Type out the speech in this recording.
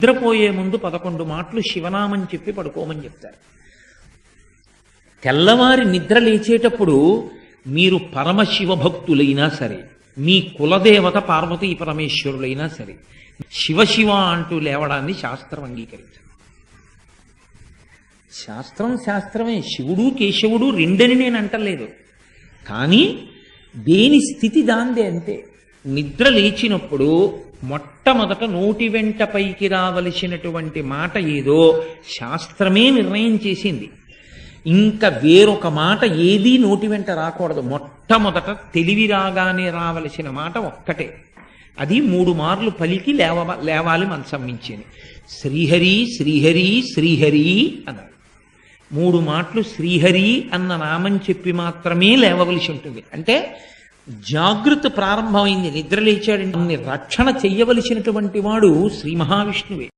నిద్రపోయే ముందు 11 మాటలు శివనామని చెప్పి పడుకోమని చెప్తారు. తెల్లవారి నిద్ర లేచేటప్పుడు మీరు పరమశివ భక్తులైనా సరే, మీ కులదేవత పార్వతీ పరమేశ్వరులైనా సరే, శివశివ అంటూ లేవడాన్ని శాస్త్రం అంగీకరించదు. శాస్త్రమే. శివుడు కేశవుడు రెండని నేను అంటలేదు, కానీ దేని స్థితి దాందే అంతే. నిద్ర లేచినప్పుడు మొట్టమొదట నోటి వెంట పైకి రావలసినటువంటి మాట ఏదో శాస్త్రమే నిర్ణయం చేసింది. ఇంకా వేరొక మాట ఏదీ నోటి వెంట రాకూడదు. మొట్టమొదట తెలివి రాగానే రావలసిన మాట ఒక్కటే, అది 3 మార్లు పలికి లేవాలి మనసం మించింది. శ్రీహరి శ్రీహరి శ్రీహరి అన్నారు. 3 మాటలు శ్రీహరి అన్న నామం చెప్పి మాత్రమే లేవవలసి ఉంటుంది. అంటే జాగృతి ప్రారంభమైంది. నిద్ర లేచాడు, రక్షణ చెయ్యవలసినటువంటి వాడు శ్రీ మహావిష్ణువే.